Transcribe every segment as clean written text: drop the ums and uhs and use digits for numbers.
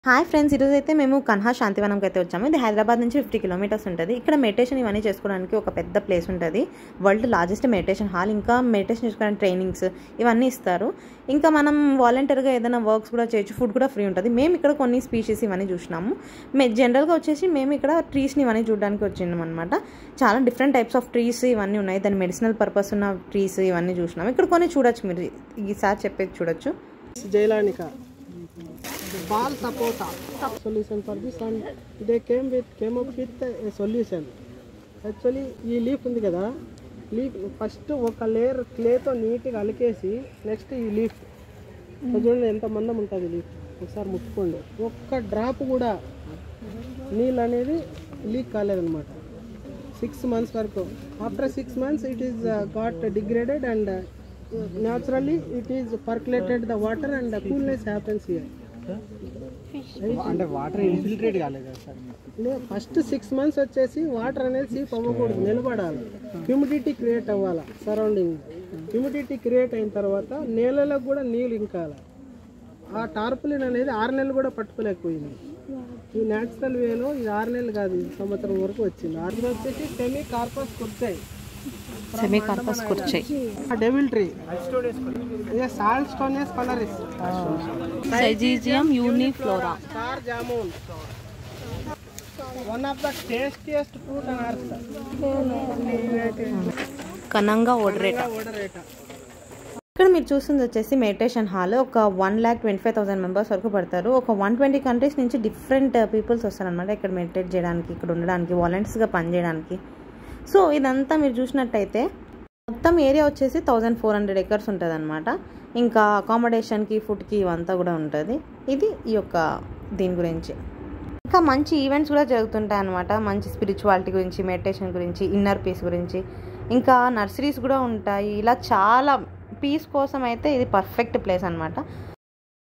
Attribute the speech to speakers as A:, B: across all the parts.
A: Hi friends, ఈరోజు అయితే మేము కన్హా శాంతివనంకి అయితే వచ్చాము. ఇది హైదరాబాద్ నుంచి 50 కిలోమీటర్స్ ఉంటుంది. ఇక్కడ మెడిటేషన్ ఇవన్నీ చేసుకోవడానికి ఒక పెద్ద ప్లేస్ ఉంటుంది. World largest meditation hall. ఇంకా మెడిటేషన్ చేసుకోవడానికి ట్రైనింగ్స్ ఇవన్నీ ఇస్తారు. ఇంకా మనం వాలంటీర్గా ఏదైనా వర్క్స్ కూడా చేయొచ్చు. ఫుడ్ కూడా ఫ్రీ ఉంటుంది. మేము ఇక్కడ కొన్ని స్పీషీస్ ఇవన్నీ చూసినాము. జనరల్గా వచ్చేసి మేము ఇక్కడ ట్రీస్ని ఇవన్నీ చూడడానికి వచ్చినాం అనమాట. చాలా డిఫరెంట్ టైప్స్ ఆఫ్ ట్రీస్ ఇవన్నీ ఉన్నాయి. దాని మెడిసినల్ పర్పస్ ఉన్న ట్రీస్ ఇవన్నీ చూసినాము. ఇక్కడ కొన్ని చూడొచ్చు, మీరు ఈసారి చెప్పేది చూడొచ్చు.
B: Jailanika ball sapota solution for this, and they came up with a solution. Actually ఈ లీఫ్ ఉంది కదా, లీఫ్ ఫస్ట్ ఒక లేయర్ క్లేతో నీట్గా అలికేసి నెక్స్ట్ ఈ లీఫ్ చూడండి ఎంత మందం ఉంటుంది. లీఫ్ ఒకసారి ముట్టుకోండి, ఒక్క డ్రాప్ కూడా నీళ్ళు అనేది లీక్ కాలేదన్నమాట 6 months వరకు. After 6 months it is got degraded and naturally it is percolated the water and the coolness happens here.
C: అంటే వాటర్ ఇన్ఫిల్ట్రేట్ కాలేదు సార్.
B: ఫస్ట్ 6 months వచ్చేసి వాటర్ అనేది సీప్ అవ్వకూడదు, నిలబడాలి. హ్యూమిడిటీ క్రియేట్ అవ్వాలి సరౌండింగ్. హ్యూమిడిటీ క్రియేట్ అయిన తర్వాత నేలలో కూడా నీళ్ళు ఇంకాలి. ఆ టార్పులిన్ అనేది 6 నెలలు కూడా పట్టుకోలేకపోయింది. ఈ న్యాచురల్ వేలో ఇది 6 నెలలు కాదు, ఇది సంవత్సరం వరకు వచ్చింది. అది వచ్చేసి సెమీ కార్పస్ కుర్చాయి. డెవిల్ ట్రీ సాల్ట్ స్టోనెస్ కలరిస్
A: Syzygium uniflora
B: star jamun, one of the tastiest fruit on earth.
A: Cananga odorata. ఇక్కడ మీరు చూస్తుంది వచ్చేసి మెడిటేషన్ హాల్. ఒక 1,25,000 మెంబర్స్ వరకు పడతారు. ఒక 120 కంట్రీస్ నుంచి డిఫరెంట్ పీపుల్స్ వస్తారనమాట ఇక్కడ మెడిటేట్ చేయడానికి, ఇక్కడ ఉండడానికి, వాలంటీర్స్గా పనిచేయడానికి. సో ఇదంతా మీరు చూసినట్టయితే మొత్తం ఏరియా వచ్చేసి 1400 acres ఉంటుంది అనమాట. ఇంకా అకామిడేషన్కి, ఫుడ్కి ఇవంతా కూడా ఉంటుంది. ఇది ఈ యొక్క దీని గురించి. ఇంకా మంచి ఈవెంట్స్ కూడా జరుగుతుంటాయి అనమాట. మంచి స్పిరిచువాలిటీ గురించి, మెడిటేషన్ గురించి, ఇన్నర్ పీస్ గురించి, ఇంకా నర్సరీస్ కూడా ఉంటాయి. ఇలా చాలా పీస్ కోసం అయితే ఇది పర్ఫెక్ట్ ప్లేస్ అనమాట.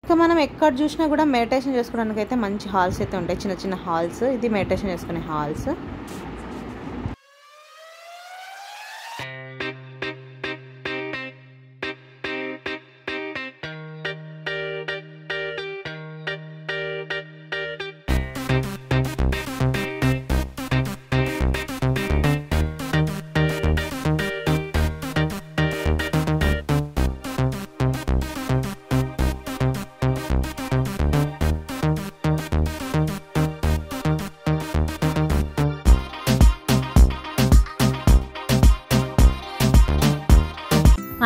A: ఇంకా మనం ఎక్కడ చూసినా కూడా మెడిటేషన్ చేసుకోవడానికి అయితే మంచి హాల్స్ అయితే ఉంటాయి, చిన్న చిన్న హాల్స్. ఇది మెడిటేషన్ చేసుకునే హాల్స్.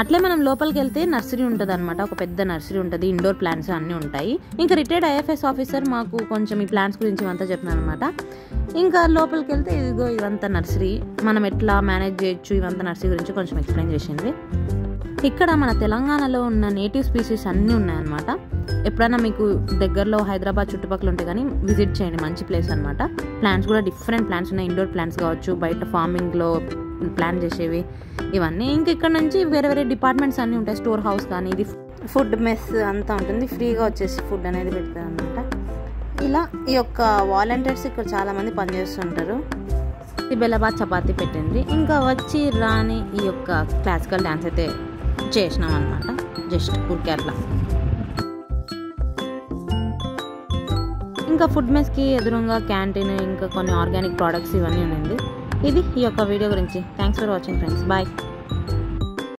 A: అట్లే మనం లోపలికి వెళ్తే నర్సరీ ఉంటుంది అనమాట. ఒక పెద్ద నర్సరీ ఉంటుంది, ఇండోర్ ప్లాంట్స్ అన్నీ ఉంటాయి. ఇంకా రిటైర్డ్ IFS ఆఫీసర్ మాకు కొంచెం ఈ ప్లాంట్స్ గురించి అంతా చెప్తున్నాను అనమాట. ఇంకా లోపలికి వెళ్తే ఇదిగో ఇదంతా నర్సరీ, మనం ఎట్లా మేనేజ్ చేయొచ్చు ఇవంతా నర్సరీ గురించి కొంచెం ఎక్స్ప్లెయిన్ చేసింది. ఇక్కడ మన తెలంగాణలో ఉన్న నేటివ్ స్పీసీస్ అన్నీ ఉన్నాయన్నమాట. ఎప్పుడైనా మీకు దగ్గరలో హైదరాబాద్ చుట్టుపక్కల ఉంటే కానీ విజిట్ చేయండి, మంచి ప్లేస్ అనమాట. ప్లాంట్స్ కూడా డిఫరెంట్ ప్లాంట్స్ ఉన్నాయి. ఇండోర్ ప్లాంట్స్ కావచ్చు, బయట ఫార్మింగ్లో ప్లాన్ చేసేవి ఇవన్నీ. ఇంకా ఇక్కడ నుంచి వేరే వేరే డిపార్ట్మెంట్స్ అన్నీ ఉంటాయి. స్టోర్ హౌస్ కానీ, ఇది ఫుడ్ మెస్ అంతా ఉంటుంది. ఫ్రీగా వచ్చేసి ఫుడ్ అనేది పెడతారు అనమాట. ఇలా ఈ యొక్క వాలంటీర్స్ ఇక్కడ చాలామంది పనిచేస్తుంటారు. బెల్లబాద్ చపాతీ పెట్టింది. ఇంకా వచ్చి రాని ఈ యొక్క క్లాసికల్ డ్యాన్స్ అయితే చేసినాం అనమాట. జస్ట్ ఊరికే అట్లా. ఇంకా ఫుడ్ మెస్కి ఎదురుగా క్యాంటీన్, ఇంకా కొన్ని ఆర్గానిక్ ప్రోడక్ట్స్ ఇవన్నీ ఉన్నాయి. ఇది ఈ యొక్క వీడియో గురించి. Thanks for watching friends. Bye.